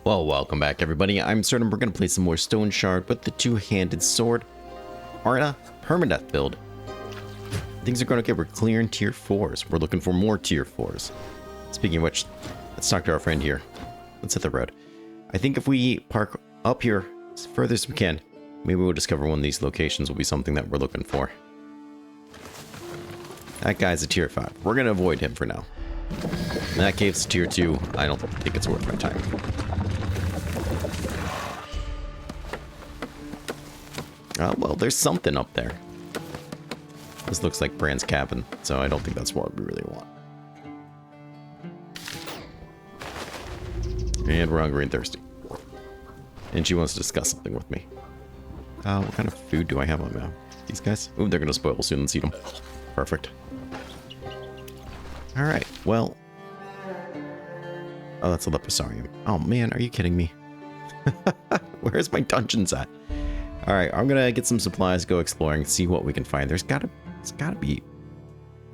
Well, welcome back everybody. I'm certain we're going to play some more Stoneshard with the two-handed sword. Arna, permadeath build. Things are going okay. We're clearing tier 4s. We're looking for more tier 4s. Speaking of which, let's talk to our friend here. Let's hit the road. I think if we park up here as further as we can, maybe we'll discover one of these locations will be something that we're looking for. That guy's a tier 5. We're going to avoid him for now. In that cave's tier 2. I don't think it's worth my time. Well, there's something up there. This looks like Brand's cabin, so I don't think that's what we really want. And we're hungry and thirsty. And she wants to discuss something with me. What kind of food do I have on now? These guys? Ooh, they're going to spoil soon. Let's eat them. Perfect. Alright, well. Oh, that's a leprosarium. Oh, man, are you kidding me? Where's my dungeons at? Alright, I'm gonna get some supplies, go exploring, see what we can find. There's gotta be...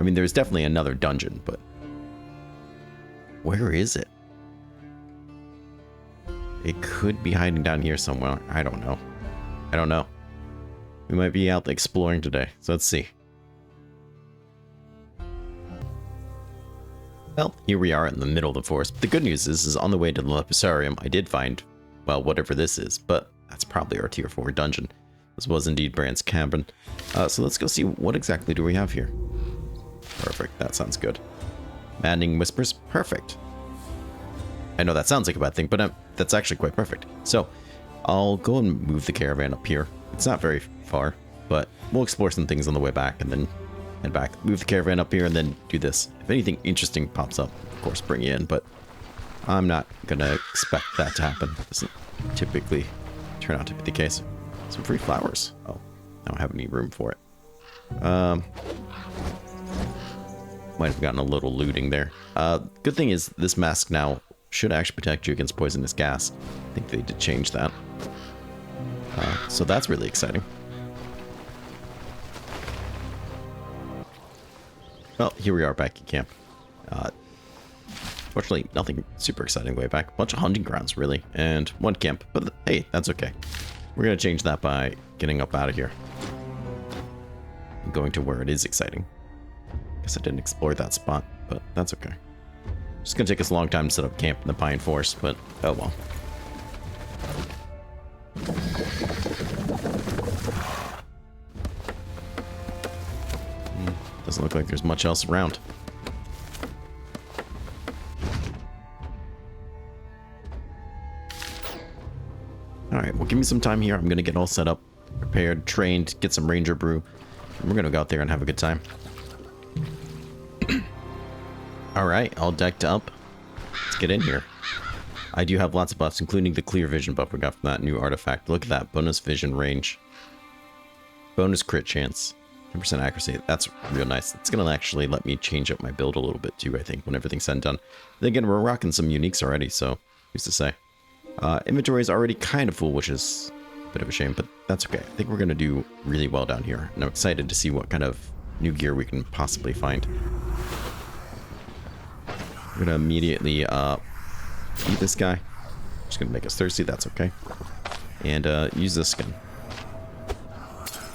I mean, there's definitely another dungeon, but... where is it? It could be hiding down here somewhere. I don't know. I don't know. We might be out exploring today, so let's see. Well, here we are in the middle of the forest. The good news is on the way to the leprosarium, I did find, well, whatever this is, but that's probably our tier 4 dungeon. This was indeed Brand's cabin. So let's go see what exactly do we have here. Perfect, that sounds good. Maddening whispers, perfect. I know that sounds like a bad thing, but that's actually quite perfect. So I'll go and move the caravan up here. It's not very far, but we'll explore some things on the way back and then head back. Move the caravan up here and then do this. If anything interesting pops up, of course, bring you in, but I'm not gonna expect that to happen. It doesn't typically turn out to be the case. Some free flowers. Oh, I don't have any room for it. Might have gotten a little looting there. Good thing is this mask now should actually protect you against poisonous gas. I think they did change that. So that's really exciting. Well, here we are back at camp. Fortunately, nothing super exciting way back. A bunch of hunting grounds, really, and one camp. But hey, that's okay. We're going to change that by getting up out of here. And going to where it is exciting. Guess I didn't explore that spot, but that's okay. It's going to take us a long time to set up camp in the pine forest, but oh well. Doesn't look like there's much else around. Alright, well, give me some time here. I'm going to get all set up, prepared, trained, get some ranger brew. And we're going to go out there and have a good time. Alright, all decked up. Let's get in here. I do have lots of buffs, including the clear vision buff we got from that new artifact. Look at that. Bonus vision range. Bonus crit chance. 10% accuracy. That's real nice. It's going to actually let me change up my build a little bit too, I think, when everything's said and done. Then again, we're rocking some uniques already, so who's to say? Inventory is already kind of full, which is a bit of a shame, but that's okay. I think we're going to do really well down here, and I'm excited to see what kind of new gear we can possibly find. We're going to immediately eat this guy. Just going to make us thirsty, that's okay. And use this skin.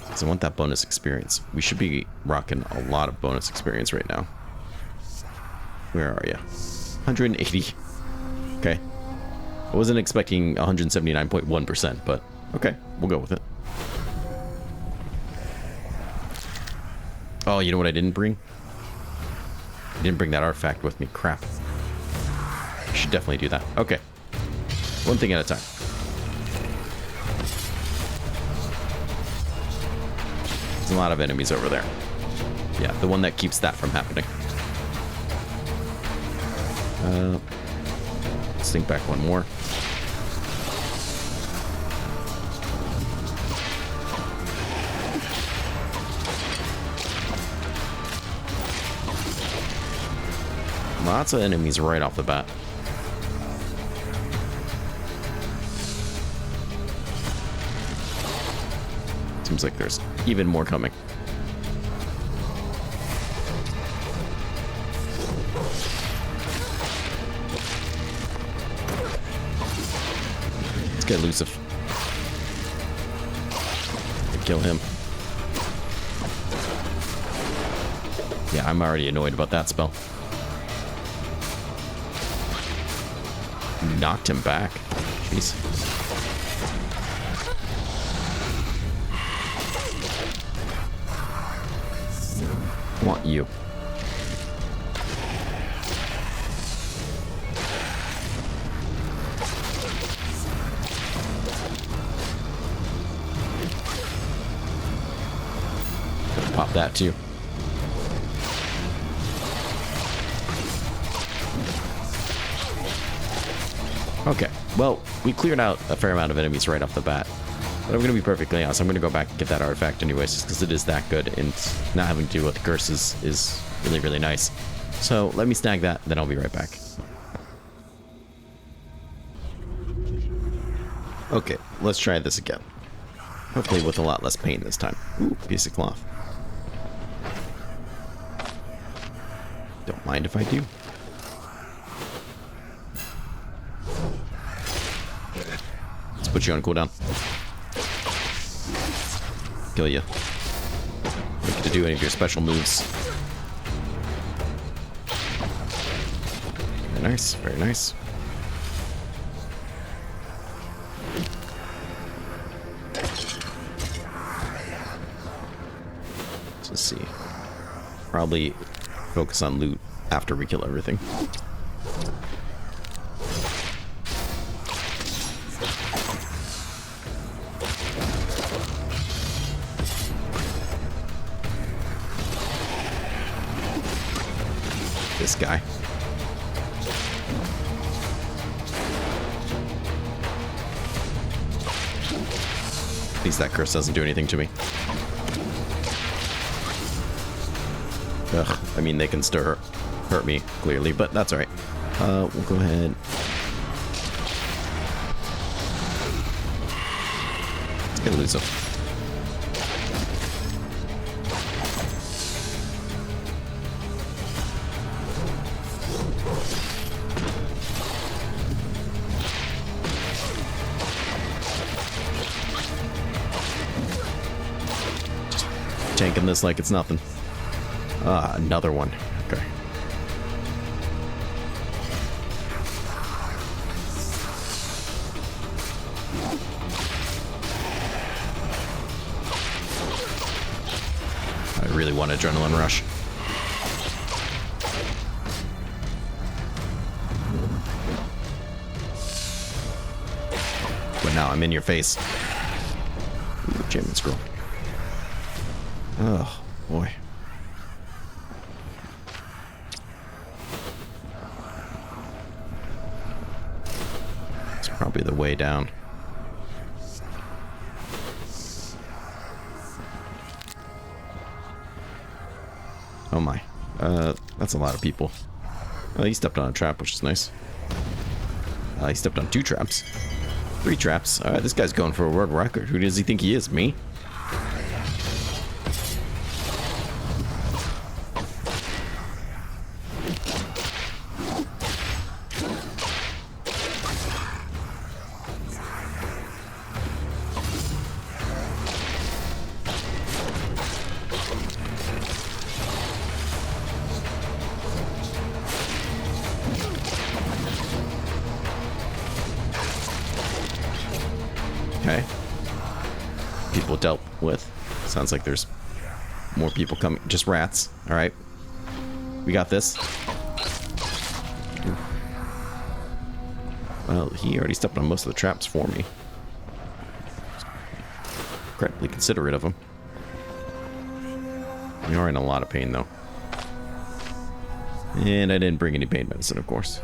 Because I want that bonus experience. We should be rocking a lot of bonus experience right now. Where are you? 180. Okay. I wasn't expecting 179.1%, but okay, we'll go with it. Oh, you know what I didn't bring? I didn't bring that artifact with me. Crap. I should definitely do that. Okay. One thing at a time. There's a lot of enemies over there. Yeah, the one that keeps that from happening. Let's think back one more. Lots of enemies right off the bat. Seems like there's even more coming. Let's get elusive. Kill him. Yeah, I'm already annoyed about that spell. Knocked him back. Jeez. Want you. Pop that too. Okay, well, we cleared out a fair amount of enemies right off the bat. But I'm going to be perfectly honest, I'm going to go back and get that artifact anyways, just because it is that good, and not having to deal with the curses is really, really nice. So let me snag that, then I'll be right back. Okay, let's try this again. Hopefully with a lot less pain this time. Ooh, piece of cloth. Don't mind if I do. Let's put you on cooldown. Kill you. Don't get to do any of your special moves. Very nice, very nice. Let's see. Probably focus on loot after we kill everything. This guy. At least that curse doesn't do anything to me. Ugh, I mean, they can still hurt me, clearly, but that's alright. We'll go ahead. Let's get elusive. Just tanking this like it's nothing. Another one. Okay. I really want adrenaline rush. But now I'm in your face. Ooh, Chairman Scroll. Oh, boy. Probably the way down. Oh my. That's a lot of people. Oh, he stepped on a trap, which is nice. He stepped on 2 traps. 3 traps. This guy's going for a world record. Who does he think he is? Me? Okay. People dealt with. Sounds like there's more people coming. Just rats. Alright. We got this. Ooh. Well, he already stepped on most of the traps for me. Incredibly considerate of him. We are in a lot of pain, though. And I didn't bring any pain medicine, of course.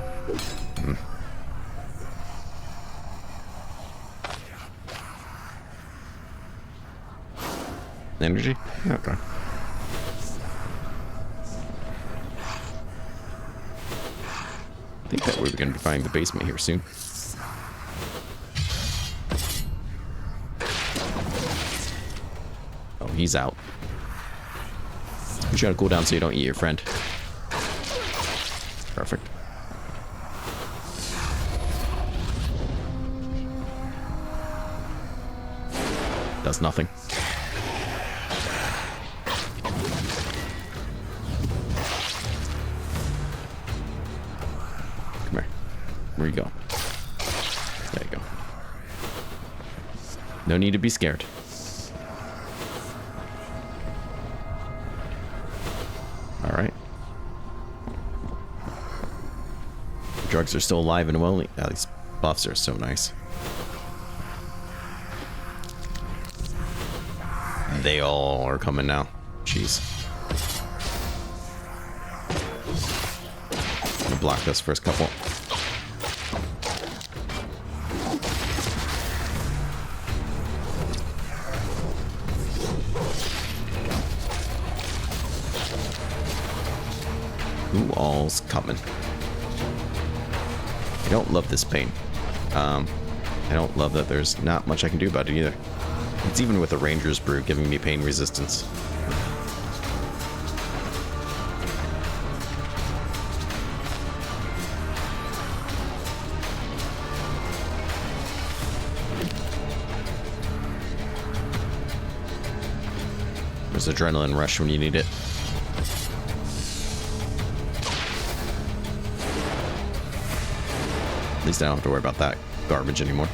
Energy? Okay. I think that we're going to be finding the basement here soon. Oh, he's out. You try to cool down so you don't eat your friend. Perfect. does nothing. Come here. Where you go? There you go. No need to be scared. Alright. Drugs are still alive and well. Yeah, these buffs are so nice. They all are coming now. Jeez. I'm gonna block this first couple. Who all's coming? I don't love this pain. I don't love that there's not much I can do about it either. It's even with the Ranger's Brew giving me pain resistance. There's adrenaline rush when you need it. At least I don't have to worry about that garbage anymore.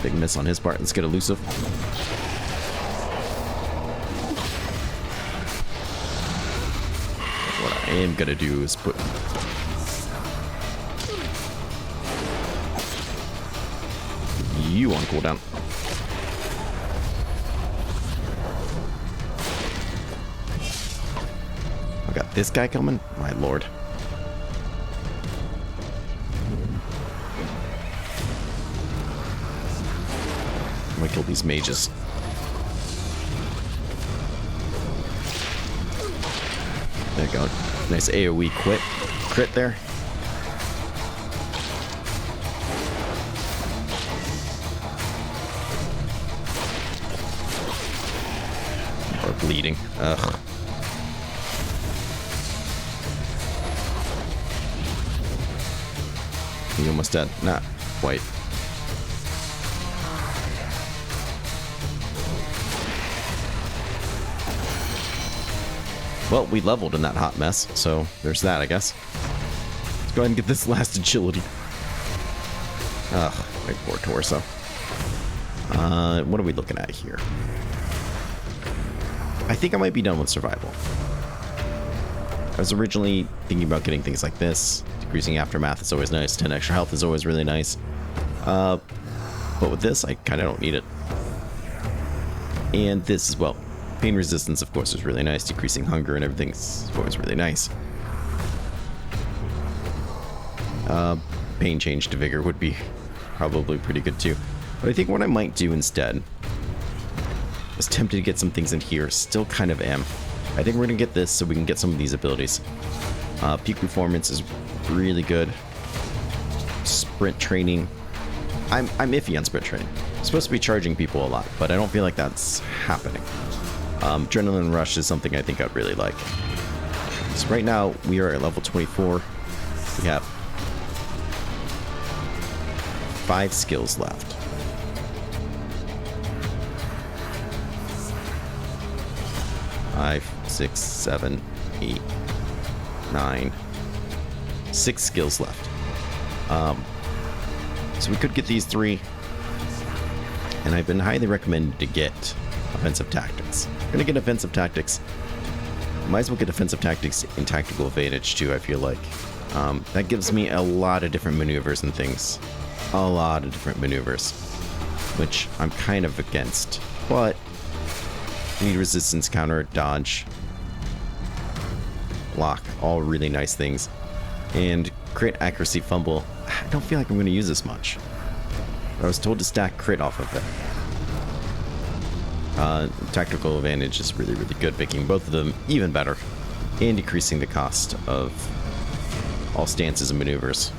Big miss on his part. Let's get elusive. What I am gonna do is put you on cooldown. I got this guy coming. My lord. I'm gonna kill these mages. There you go. Nice AoE crit there. Or bleeding. Ugh. He almost dead. Not quite. Well, we leveled in that hot mess, so there's that, I guess. Let's go ahead and get this last agility. Ugh, my poor torso. What are we looking at here? I think I might be done with survival. I was originally thinking about getting things like this. Decreasing aftermath is always nice. 10 extra health is always really nice. But with this, I kind of don't need it. And this as well. Pain resistance, of course, is really nice. Decreasing hunger and everything's always really nice. Pain change to vigor would be probably pretty good too. But I think what I might do instead, I was tempted to get some things in here. Still kind of am. I think we're going to get this so we can get some of these abilities. Peak performance is really good. Sprint training. I'm iffy on sprint training. I'm supposed to be charging people a lot, but I don't feel like that's happening. Adrenaline rush is something I think I'd really like. So right now we are at level 24. We have 5 skills left. Five, 6, 7, 8, 9, 6 skills left. So we could get these 3, and I've been highly recommended to get offensive tactics. I'm gonna get offensive tactics. Might as well get offensive tactics in tactical advantage too, I feel like. That gives me a lot of different maneuvers and things. A lot of different maneuvers, which I'm kind of against. But I need resistance, counter, dodge, block, all really nice things. And crit, accuracy, fumble. I don't feel like I'm gonna use this much. But I was told to stack crit off of it. Tactical advantage is really, really good, making both of them even better and decreasing the cost of all stances and maneuvers.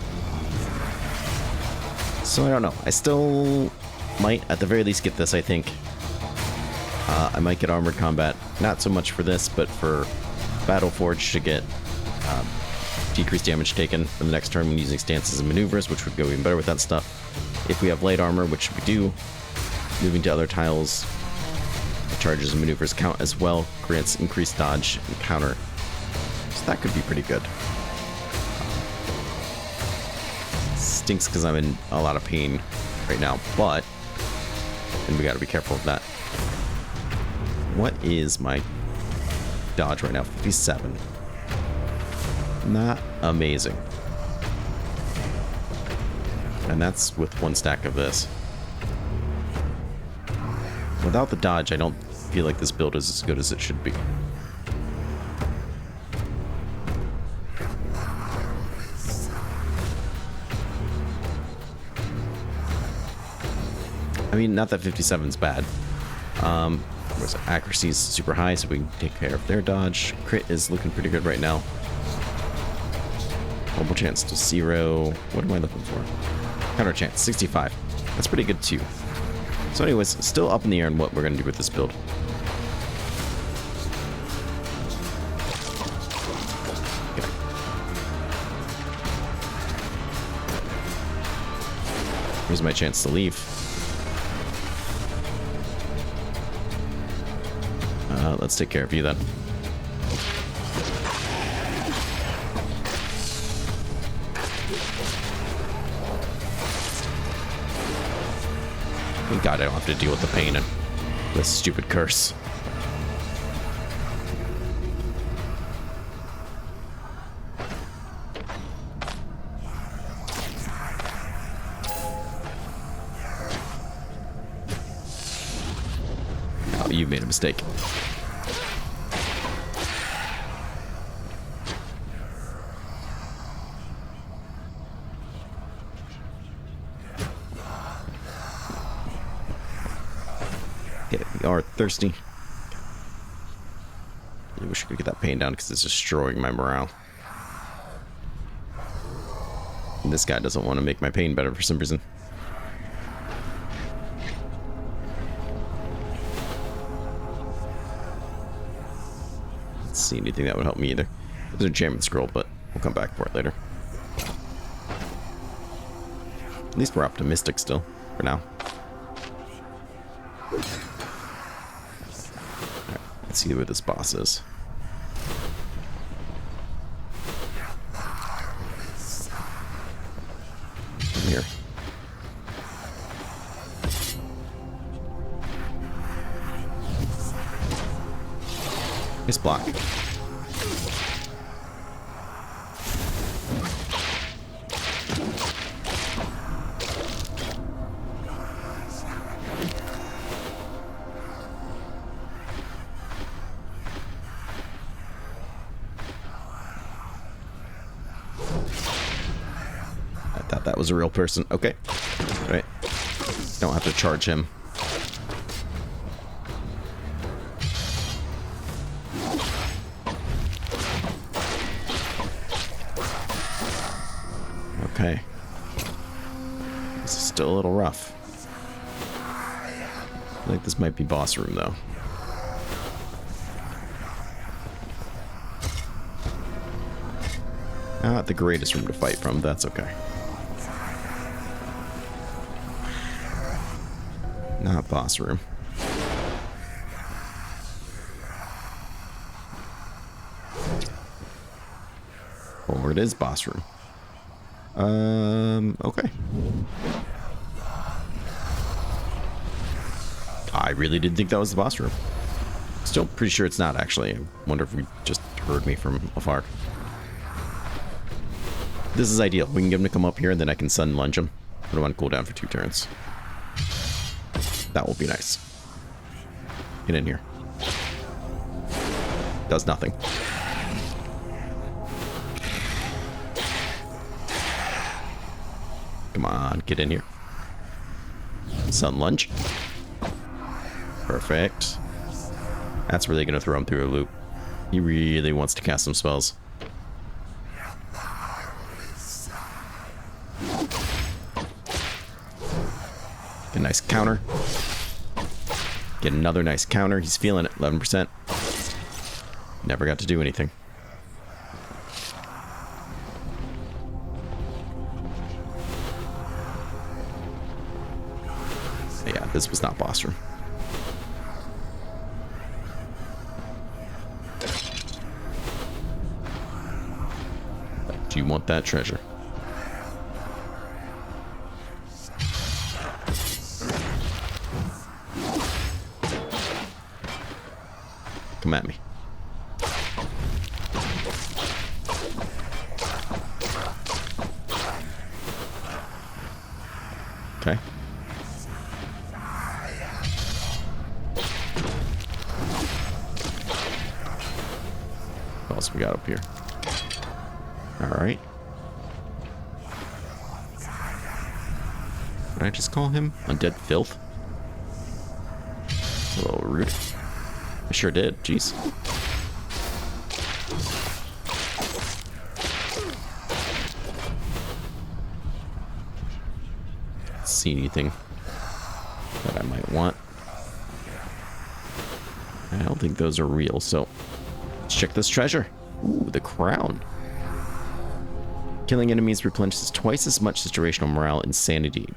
So I don't know. I still might, at the very least, get this, I think. I might get armored combat. Not so much for this, but for Battle Forge to get decreased damage taken for the next turn when using stances and maneuvers, which would go even better with that stuff. If we have light armor, which we do, moving to other tiles, charges and maneuvers count as well, grants increased dodge and counter. So that could be pretty good. Stinks because I'm in a lot of pain right now, but, and we got to be careful of that. What is my dodge right now? 57. Not amazing. And that's with one stack of this. Without the dodge, I don't feel like this build is as good as it should be. I mean, not that 57's bad. Accuracy is super high, so we can take care of their dodge. Crit is looking pretty good right now. Mobile chance to 0. What am I looking for? Counter chance, 65. That's pretty good too. So anyways, still up in the air on what we're going to do with this build. Okay. Here's my chance to leave. Let's take care of you then. Thank God I don't have to deal with the pain and this stupid curse. Oh, you made a mistake. Okay, we are thirsty. I wish I could get that pain down because it's destroying my morale. And this guy doesn't want to make my pain better for some reason. Let's see anything that would help me either. There's a enchantment scroll, but we'll come back for it later. At least we're optimistic still, for now. Let's see where this boss is. Come here. Nice block. That was a real person. Okay. All right. Don't have to charge him. Okay. This is still a little rough. I feel like this might be boss room, though. Not the greatest room to fight from, that's okay. Not boss room. Or it is boss room. Okay. I really did think that was the boss room. Still pretty sure it's not, actually. I wonder if we just heard me from afar. This is ideal. We can get him to come up here, and then I can sun lunge him. Put him on cooldown for 2 turns. That will be nice. Get in here. Does nothing. Come on, get in here. Sun lunge. Perfect. That's really going to throw him through a loop. He really wants to cast some spells. Get a nice counter. Get another nice counter. He's feeling it. 11%. Never got to do anything. this was not boss room. Do you want that treasure? Come at me. Okay. What else we got up here? Alright. What did I just call him? Undead filth? It's a little rude. I sure did. Jeez. See anything that I might want? I don't think those are real, so let's check this treasure. Ooh, the crown. Killing enemies replenishes twice as much situational morale and sanity.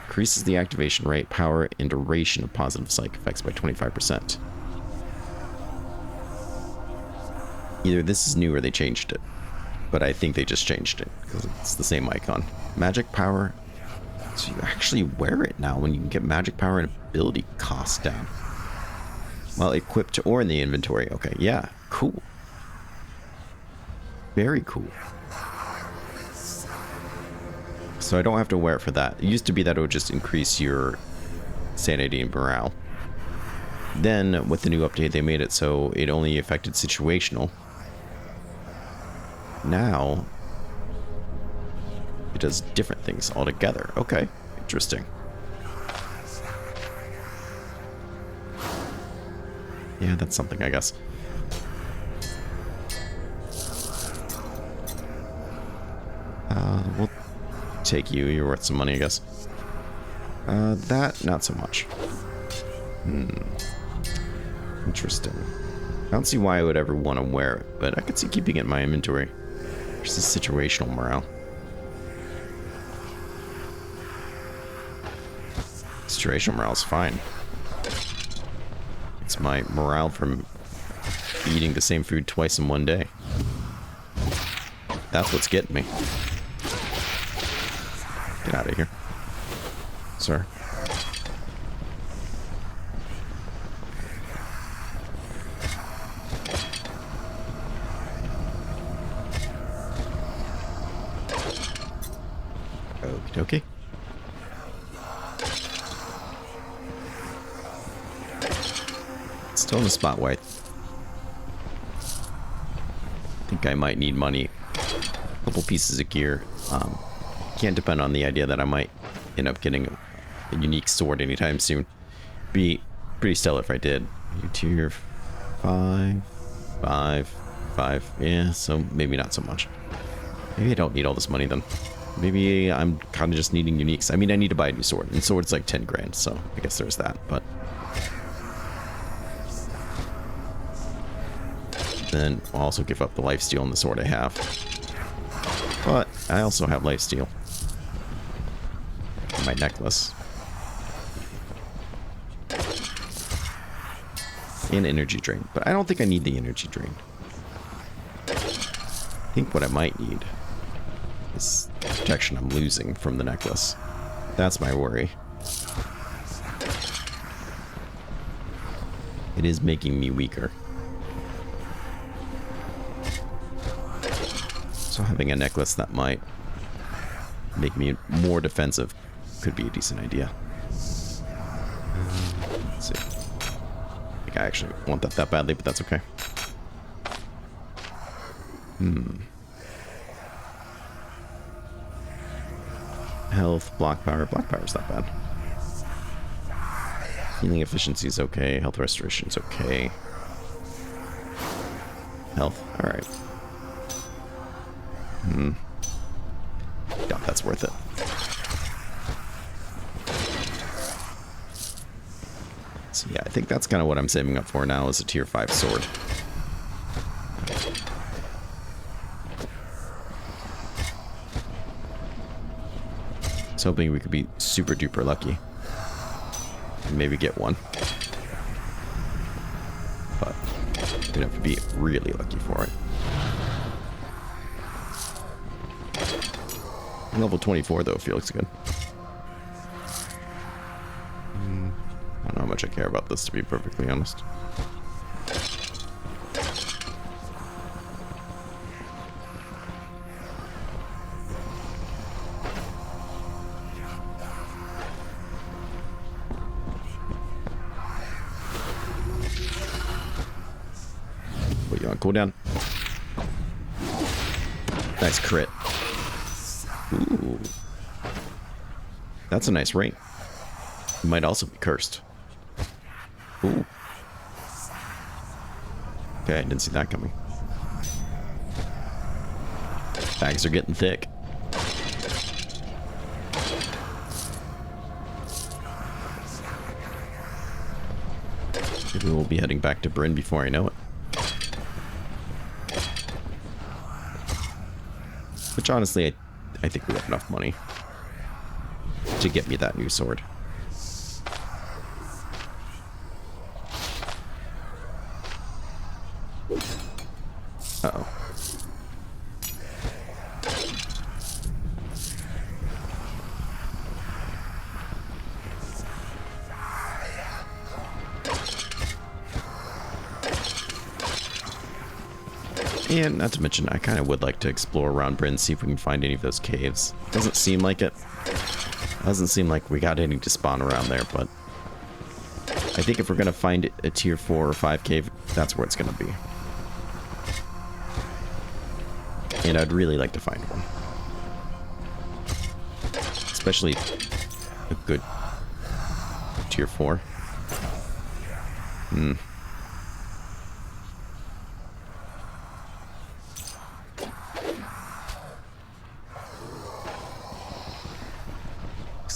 Increases the activation rate, power, and duration of positive psych effects by 25%. Either this is new or they changed it. But I think they just changed it, because it's the same icon. Magic power. So you actually wear it now when you can get magic power and ability cost down. While equipped or in the inventory. Okay, yeah, cool. Very cool. So I don't have to wear it for that. It used to be that it would just increase your sanity and morale. Then, with the new update, they made it so it only affected situational. Now, it does different things altogether. Okay, interesting. Yeah, that's something, I guess. We'll take you. You're worth some money, I guess. That, not so much. Interesting. I don't see why I would ever want to wear it, but I could see keeping it in my inventory. There's this situational morale. Situational morale is fine. It's my morale from eating the same food twice in one day. That's what's getting me. Get out of here, sir. Okie dokie. Still in the spot where I think I might need money. A couple pieces of gear. Can't depend on the idea that I might end up getting a unique sword anytime soon. Be pretty stellar if I did. Tier 5, 5, 5. Yeah, so maybe not so much. Maybe I don't need all this money then. Maybe I'm kind of just needing uniques. I mean, I need to buy a new sword, and sword's like 10 grand, so I guess there's that, but... Then I'll also give up the lifesteal on the sword I have. But I also have lifesteal. My necklace. And energy drain. But I don't think I need the energy drain. I think what I might need is the protection I'm losing from the necklace. That's my worry. It is making me weaker. So having a necklace that might make me more defensive could be a decent idea. Let's see. I think I actually want that badly, but that's okay. Health, block power. Block power's not bad. Healing efficiency is okay. Health restoration is okay. Health, alright. Doubt that's worth it. So yeah, I think that's kind of what I'm saving up for now is a tier 5 sword. I was hoping we could be super duper lucky. maybe get one. But you'd have to be really lucky for it. Level 24 though feels good. I don't know how much I care about this, to be perfectly honest. Put you on cooldown. Nice crit. Ooh. That's a nice ring. It might also be cursed. Ooh. Okay, I didn't see that coming. Bags are getting thick. Maybe we'll be heading back to Bryn before I know it. Which honestly, I think we have enough money to get me that new sword. Uh-oh. And not to mention, I kind of would like to explore around Bryn, see if we can find any of those caves. Doesn't seem like it. Doesn't seem like we got any to spawn around there, but I think if we're going to find a tier 4 or 5 cave, that's where it's going to be. And I'd really like to find one. Especially a good tier 4.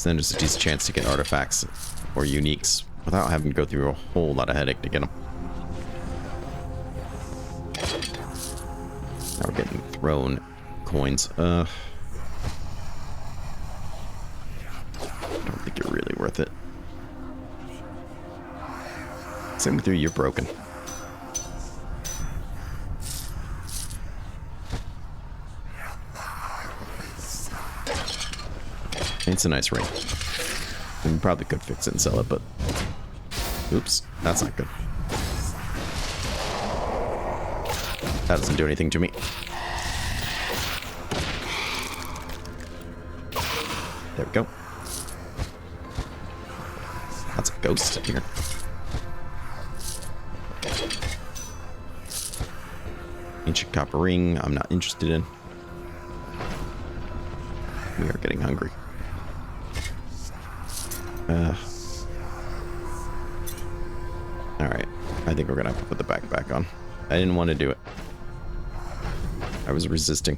Then just a decent chance to get artifacts or uniques without having to go through a whole lot of headache to get them. Now we're getting thrown coins. I don't think you're really worth it. Same with you, you're broken. It's a nice ring. We probably could fix it and sell it, but... Oops, that's not good. That doesn't do anything to me. There we go. That's a ghost here. Ancient copper ring, I'm not interested in. We are getting hungry. Alright, I think we're gonna have to put the backpack on. I didn't want to do it. I was resisting.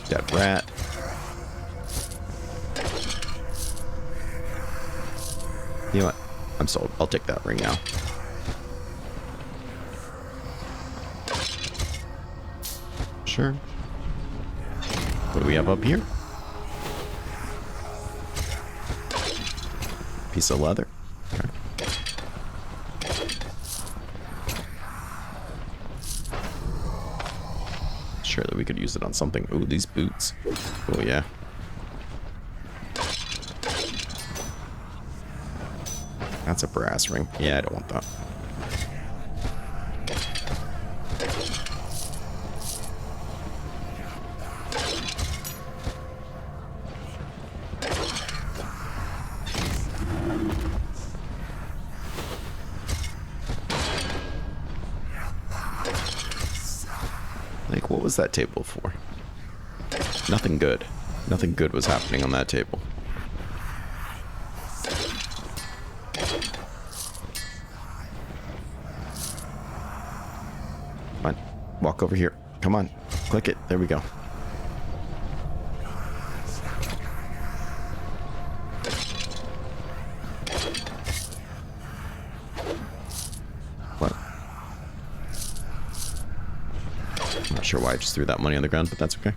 Dead rat. You know what? I'm sold. I'll take that ring now. Sure. What do we have up here? Piece of leather. Okay. Sure that we could use it on something. Ooh, these boots. Oh yeah. That's a brass ring. Yeah, I don't want that. Like, what was that table for? Nothing good. Nothing good was happening on that table. Come on. Walk over here. Come on. Click it. There we go. sure why I just threw that money on the ground, but that's okay.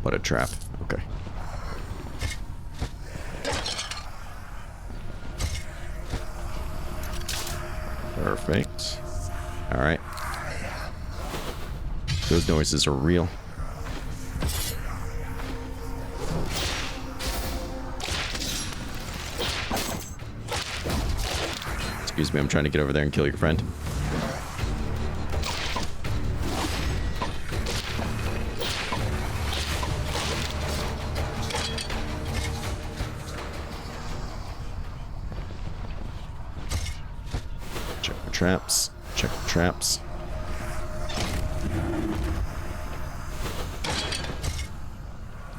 What a trap. Okay. Perfect. Alright. Those noises are real. Excuse me, I'm trying to get over there and kill your friend. Check the traps. Check the traps.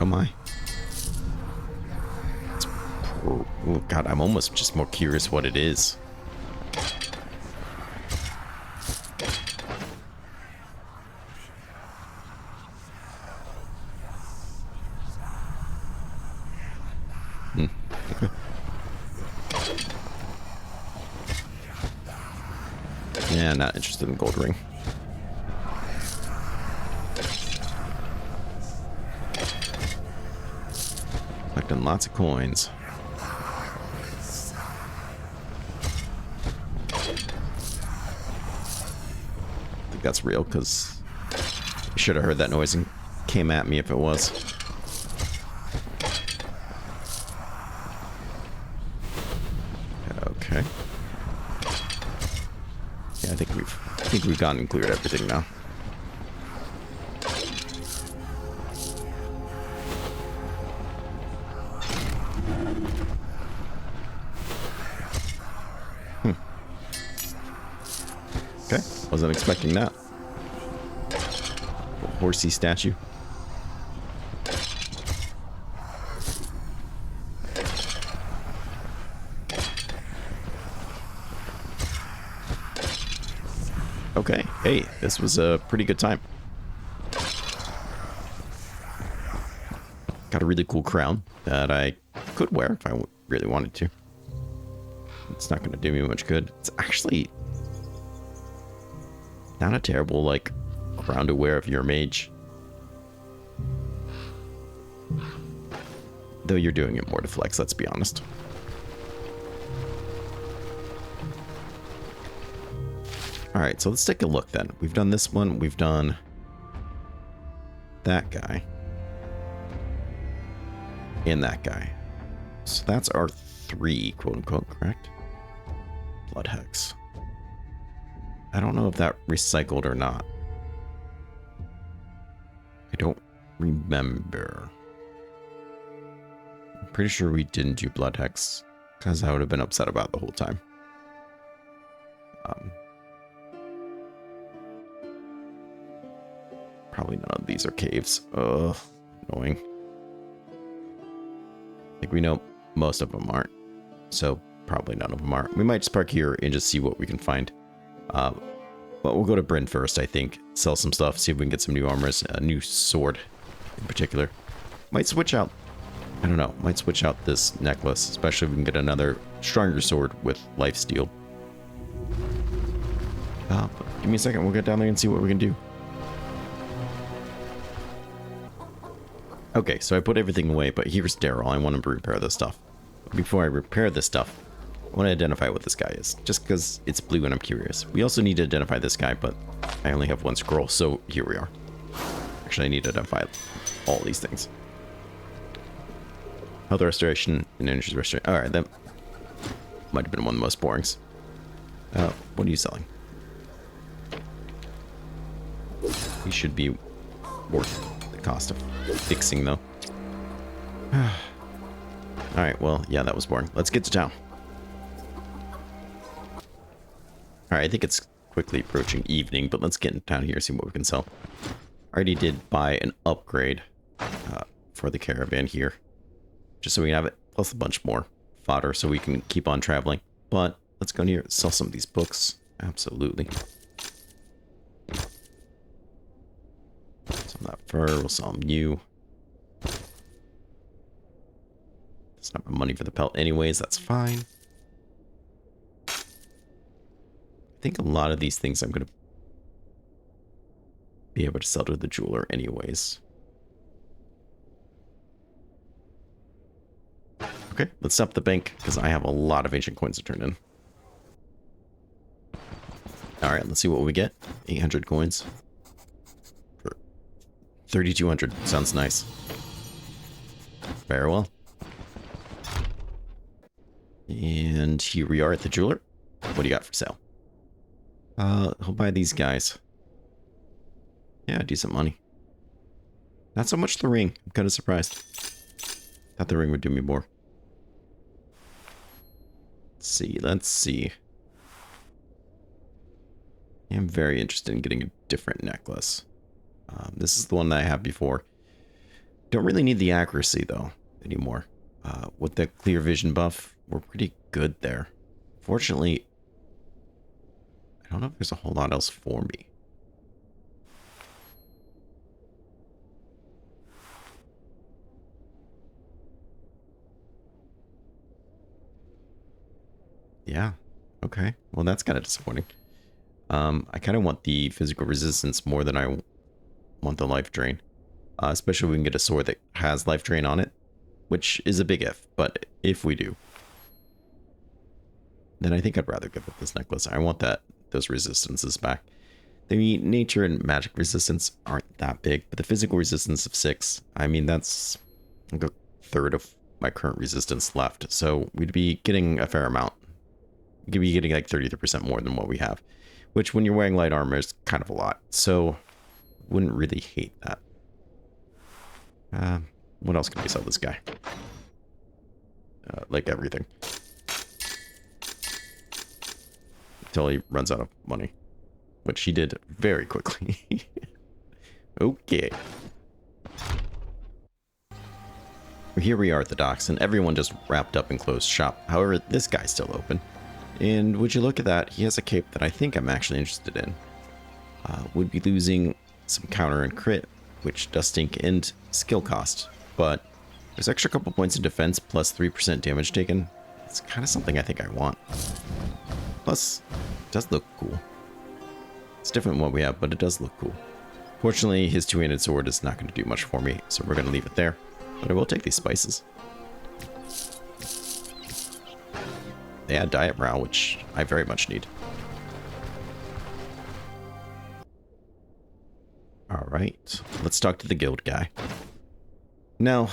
Oh my. Oh god, I'm almost just more curious what it is. Okay. Yeah, not interested in gold ring. Collecting lots of coins. I think that's real, because I should have heard that noise and came at me if it was. Okay. Yeah, I think we've gone and cleared everything now. Okay, wasn't expecting that. Horsey statue. Okay, hey, this was a pretty good time. Got a really cool crown that I could wear if I really wanted to. It's not going to do me much good. It's actually not a terrible, like, crown to wear if you're a mage. Though you're doing it more to flex, let's be honest. Alright, so let's take a look then. We've done this one, we've done that guy. And that guy. So that's our 3, quote unquote, correct? Blood Hex. I don't know if that recycled or not. I don't remember. I'm pretty sure we didn't do Blood Hex, because I would have been upset about it the whole time. Probably none of these are caves. Ugh, annoying. I think we know most of them aren't, so probably none of them are. We might just park here and just see what we can find. But we'll go to Bryn first, I think. Sell some stuff, see if we can get some new armors, a new sword in particular. Might switch out, I don't know, might switch out this necklace, especially if we can get another stronger sword with lifesteal. But give me a second, we'll get down there and see what we can do. Okay, so I put everything away, but here's Daryl. I want to repair this stuff. Before I repair this stuff, I want to identify what this guy is, just because it's blue and I'm curious. We also need to identify this guy, but I only have 1 scroll, so here we are. Actually, I need to identify all these things. Health restoration and energy restoration. Alright, that might have been one of the most borings. What are you selling? You should be worth the cost of fixing, though. Alright, well, yeah, that was boring. Let's get to town. Alright, I think it's quickly approaching evening, but let's get in town here and see what we can sell. Already did buy an upgrade for the caravan here, just so we can have it, plus a bunch more fodder so we can keep on traveling. But let's go in here and sell some of these books. Absolutely. Sell that fur, we'll sell them you. It's not my money for the pelt anyways, that's fine. think a lot of these things I'm going to be able to sell to the jeweler anyways. Okay, let's stop the bank, because I have a lot of ancient coins to turn in. Alright, let's see what we get. 800 coins. For 3,200. Sounds nice. Very well. And here we are at the jeweler. What do you got for sale? He'll buy these guys. Yeah, decent money. Not so much the ring. I'm kind of surprised. Thought the ring would do me more. Let's see. I'm very interested in getting a different necklace. This is the one that I had before. Don't really need the accuracy, though, anymore. With the clear vision buff, we're pretty good there. Fortunately, I don't know if there's a whole lot else for me. Yeah. Okay. Well, that's kind of disappointing. I kind of want the physical resistance more than I want the life drain. Especially if we can get a sword that has life drain on it, which is a big if, but if we do, then I think I'd rather give up this necklace. I want those resistances back. The nature and magic resistance aren't that big, but the physical resistance of 6, I mean, that's like a third of my current resistance left, so we'd be getting a fair amount. We'd be getting like 33% more than what we have, which when you're wearing light armor is kind of a lot, so wouldn't really hate that. What else can we sell this guy? Like everything. Until he runs out of money. Which he did very quickly. Okay. Here we are at the docks, and everyone just wrapped up and closed shop. However, this guy's still open. And would you look at that, he has a cape that I think I'm actually interested in. Would be losing some counter and crit, which does stink, and skill cost. But there's extra couple points in defense plus 3% damage taken. It's kind of something I think I want. Plus, it does look cool. It's different than what we have, but it does look cool. Fortunately, his two-handed sword is not going to do much for me, so we're going to leave it there. But I will take these spices. They add diet morale, which I very much need. Alright, let's talk to the guild guy. Now,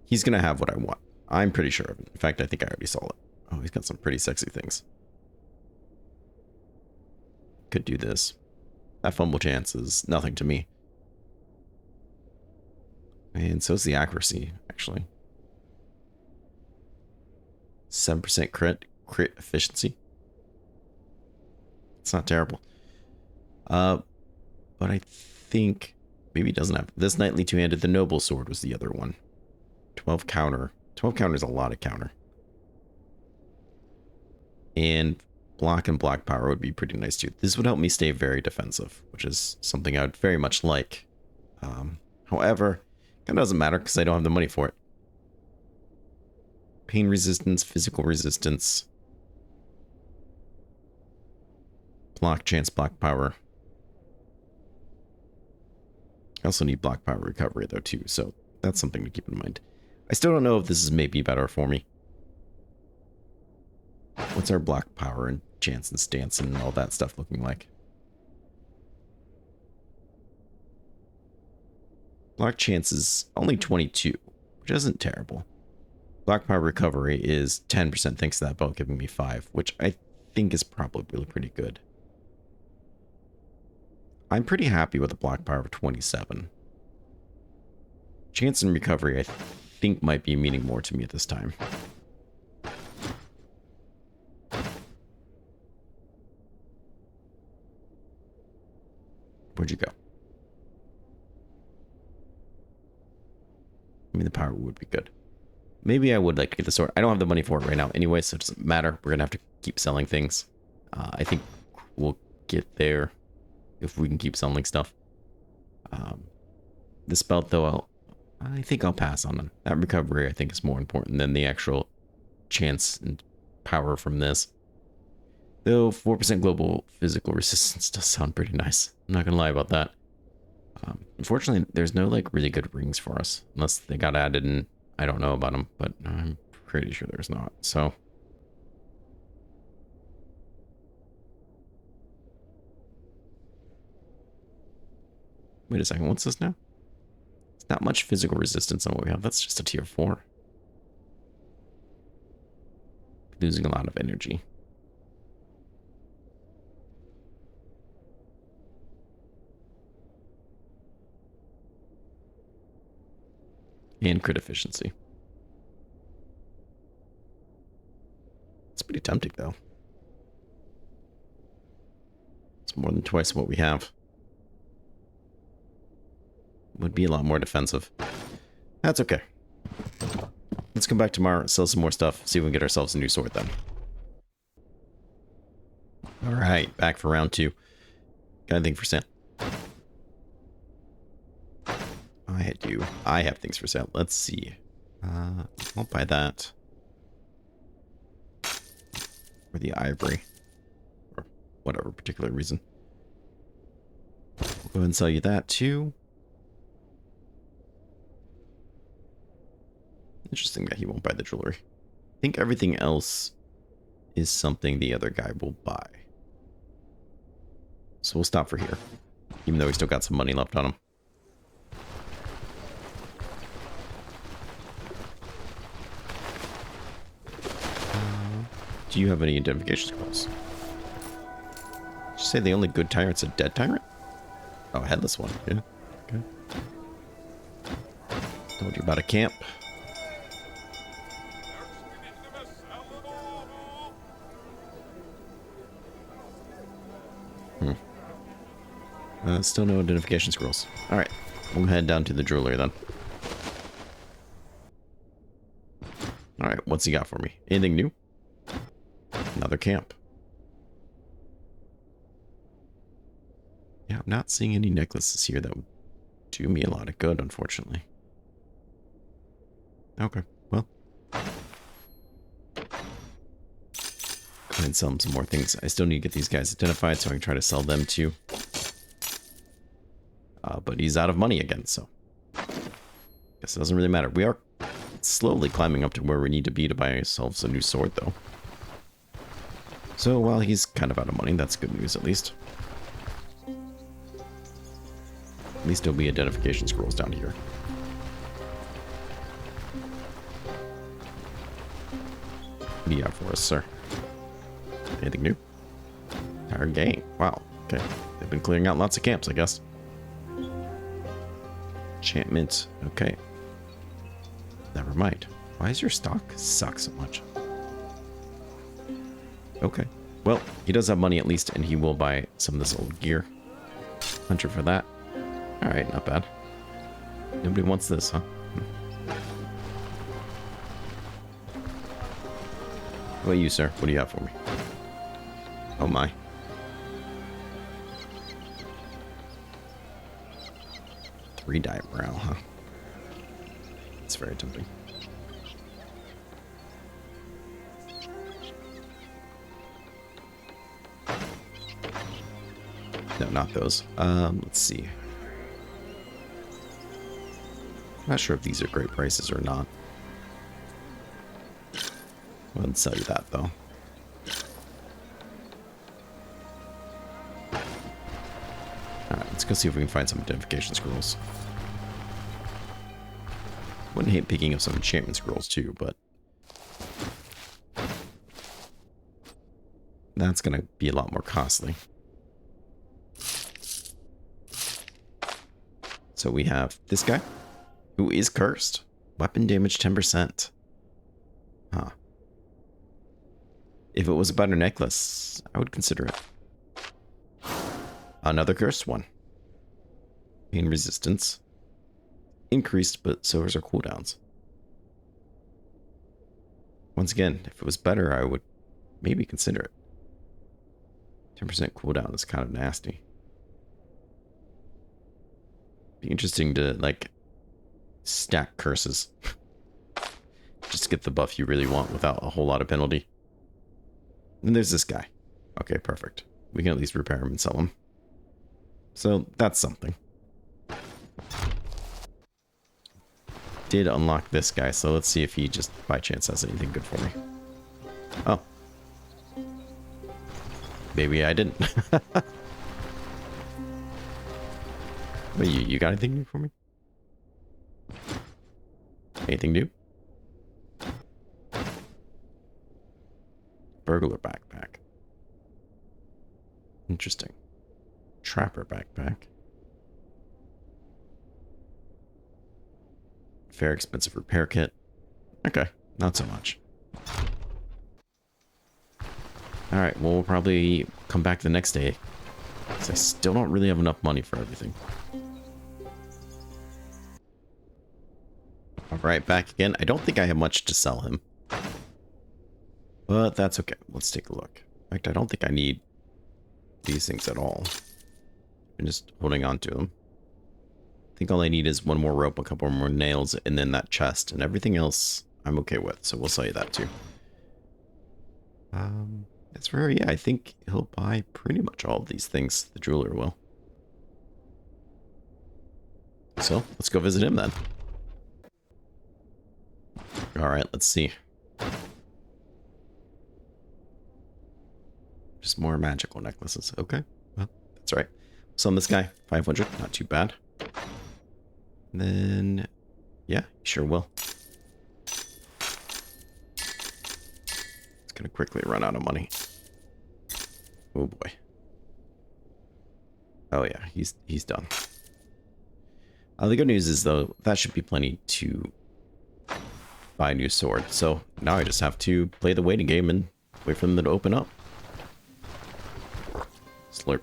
he's going to have what I want. I'm pretty sure of it. In fact, I think I already saw it. Oh, he's got some pretty sexy things. Could do this. That fumble chance is nothing to me. And so's the accuracy, actually. 7% crit efficiency. It's not terrible. But I think maybe he doesn't have this knightly two-handed. The noble sword was the other one. 12 counter. 12 counter is a lot of counter. And block and block power would be pretty nice too. This would help me stay very defensive, which is something I would very much like. However, it doesn't matter because I don't have the money for it. Pain resistance, physical resistance, block chance, block power. I also need block power recovery though too, so that's something to keep in mind. I still don't know if this is maybe better for me. What's our block power and chance and stance and all that stuff looking like? Block chance is only 22, which isn't terrible. Block power recovery is 10% thanks to that bow giving me 5, which I think is probably pretty good. I'm pretty happy with a block power of 27. Chance and recovery I think might be meaning more to me at this time. Where'd you go? I mean, the power would be good. Maybe I would like to get the sword. I don't have the money for it right now anyway, so it doesn't matter. We're going to have to keep selling things. I think we'll get there if we can keep selling stuff. This belt, though, I think I'll pass on them. That recovery, I think, is more important than the actual chance and power from this. Though 4% global physical resistance does sound pretty nice. I'm not gonna lie about that. Unfortunately, there's no like really good rings for us. Unless they got added and I don't know about them, but I'm pretty sure there's not. So... Wait a second, what's this now? It's not much physical resistance on what we have. That's just a tier 4. Losing a lot of energy. And crit efficiency. It's pretty tempting, though. It's more than twice what we have. Would be a lot more defensive. That's okay. Let's come back tomorrow, sell some more stuff, see if we can get ourselves a new sword then. Alright, back for round 2. Got anything for sale? I have things for sale. Let's see. Won't buy that. Or the ivory. Or whatever particular reason. We'll go ahead and sell you that too. Interesting that he won't buy the jewelry. I think everything else is something the other guy will buy. So we'll stop for here. Even though we still got some money left on him. Do you have any identification scrolls? Did you say the only good tyrant's a dead tyrant? Oh, headless one. Yeah. Okay. Told you about a camp. Still no identification scrolls. Alright, we'll head down to the jewelry then. Alright, what's he got for me? Anything new? Another camp. Yeah, I'm not seeing any necklaces here that would do me a lot of good, unfortunately. Okay, well. Go ahead and sell them some more things. I still need to get these guys identified so I can try to sell them too. But he's out of money again, so guess it doesn't really matter. We are slowly climbing up to where we need to be to buy ourselves a new sword, though. So while he's kind of out of money, that's good news at least. At least there'll be identification scrolls down here. What do you have for us, sir? Anything new? Entire gang. Wow. Okay. They've been clearing out lots of camps, I guess. Enchantment. Okay. Never mind. Why does your stock suck so much? Okay. Well, he does have money at least, and he will buy some of this old gear. 100 for that. Alright, not bad. Nobody wants this, huh? What about you, sir? What do you have for me? Oh my. Three-dye brow, huh? It's very tempting. No, not those. Let's see. I'm not sure if these are great prices or not. I wouldn't sell you that, though. Alright, let's go see if we can find some identification scrolls. Wouldn't hate picking up some enchantment scrolls, too, but... that's gonna be a lot more costly. So we have this guy, who is cursed. Weapon damage 10%. Huh. If it was a better necklace, I would consider it. Another cursed one. Pain resistance. Increased, but so is our cooldowns. Once again, if it was better, I would maybe consider it. 10% cooldown is kind of nasty. Be interesting to, like, stack curses. Just get the buff you really want without a whole lot of penalty. And there's this guy. Okay, perfect. We can at least repair them and sell them. So that's something. Did unlock this guy, so let's see if he just by chance has anything good for me. Oh. Maybe I didn't. But you got anything new for me? Anything new? Burglar backpack. Interesting. Trapper backpack. Fair expensive repair kit. Okay, not so much. Alright, well, we'll probably come back the next day. Because I still don't really have enough money for everything. Alright, back again. I don't think I have much to sell him. But that's okay. Let's take a look. In fact, I don't think I need these things at all. I'm just holding on to them. I think all I need is one more rope, a couple more nails, and then that chest. And everything else I'm okay with, so we'll sell you that too. That's rare. Yeah, I think he'll buy pretty much all of these things. The jeweler will. So, let's go visit him then. Alright, let's see. Just more magical necklaces. Okay, well, that's right. So on this guy, 500, not too bad. And then, yeah, sure will. It's gonna quickly run out of money. Oh boy. Oh yeah, he's done. The good news is though, that should be plenty to buy a new sword. So now I just have to play the waiting game and wait for them to open up. Slurp.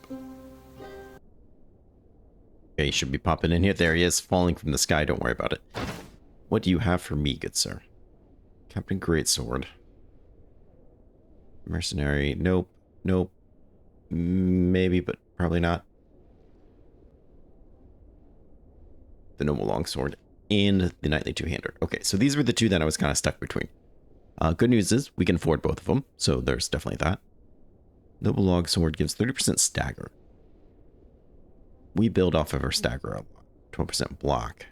Okay, he should be popping in here. There he is, falling from the sky. Don't worry about it. What do you have for me, good sir? Captain Greatsword. Mercenary. Nope. Nope. Maybe, but probably not. The Noble Longsword and the Knightly Two-Hander. Okay, so these were the two that I was kind of stuck between. Good news is we can afford both of them, so there's definitely that. Noble Longsword gives 30% stagger. We build off of our stagger a lot. 12% block.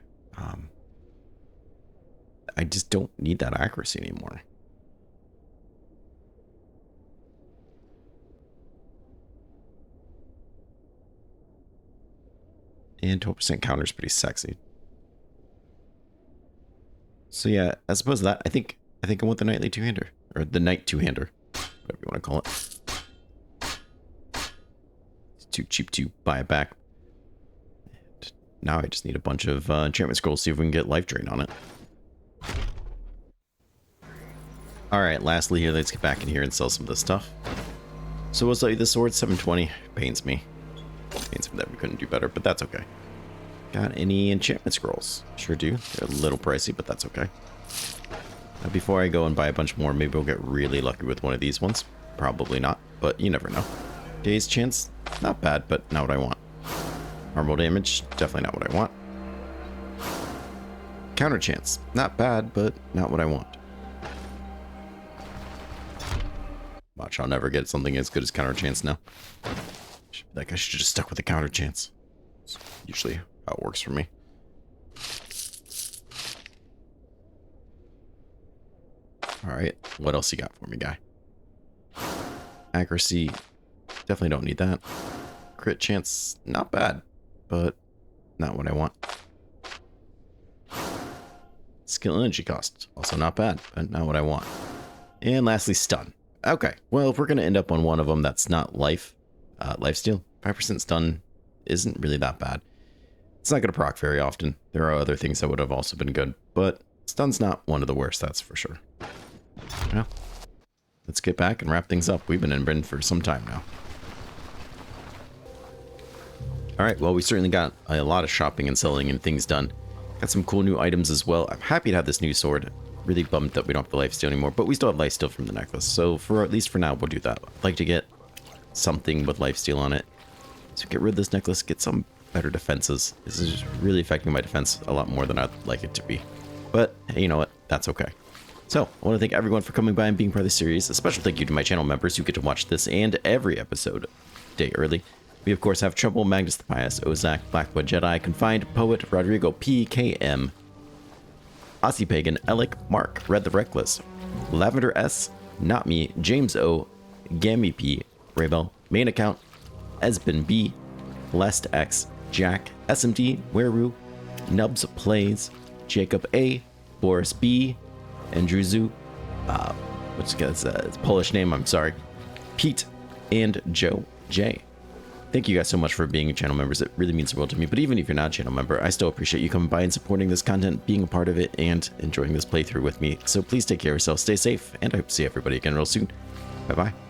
I just don't need that accuracy anymore. And 12% counter is pretty sexy. So yeah, as opposed to that, I think I want the Knightly Two-Hander. Or the Knight Two-Hander. Whatever you want to call it. It's too cheap to buy it back. And now I just need a bunch of enchantment scrolls, see if we can get life drain on it. Alright, lastly here, let's get back in here and sell some of this stuff. So we'll sell you the sword, 720. Pains me. Pains me that we couldn't do better, but that's okay. Got any enchantment scrolls? Sure do. They're a little pricey, but that's okay. Now before I go and buy a bunch more, maybe we'll get really lucky with one of these ones. Probably not, but you never know. Day's chance, not bad, but not what I want. Normal damage, definitely not what I want. Counter chance, not bad, but not what I want. Watch, I'll never get something as good as counter chance now. Like, I should have just stuck with the counter chance. It's usually how it works for me. Alright, what else you got for me, guy? Accuracy, definitely don't need that. Crit chance, not bad, but not what I want. Skill energy cost, also not bad, but not what I want. And lastly, stun. Okay, well, if we're going to end up on one of them that's not lifesteal, 5% stun isn't really that bad. It's not going to proc very often. There are other things that would have also been good, but stun's not one of the worst, that's for sure. Well, let's get back and wrap things up. We've been in Britain for some time now. Alright, well, we certainly got a lot of shopping and selling and things done. Got some cool new items as well. I'm happy to have this new sword. Really bummed that we don't have the lifesteal anymore, but we still have lifesteal from the necklace. So for at least for now, we'll do that. I'd like to get something with lifesteal on it. So get rid of this necklace, get some better defenses. This is just really affecting my defense a lot more than I'd like it to be. But hey, you know what? That's okay. So, I want to thank everyone for coming by and being part of the series. A special thank you to my channel members who get to watch this and every episode a day early. We, of course, have Trouble, Magnus the Pious, Ozak, Blackwood Jedi, Confined, Poet, Rodrigo PKM, Aussie Pagan, Alec, Mark, Red the Reckless, Lavender S, Not Me, James O, Gammy P, Raybell, Main Account, Esben B, Lest X, Jack, SMD, Weru, Nubs Plays, Jacob A, Boris B, Andrew Zu, which is it's Polish name, I'm sorry, Pete, and Joe J. Thank you guys so much for being channel members. It really means the world to me. But even if you're not a channel member, I still appreciate you coming by and supporting this content, being a part of it, and enjoying this playthrough with me. So please take care of yourself, stay safe, and I hope to see everybody again real soon. Bye-bye.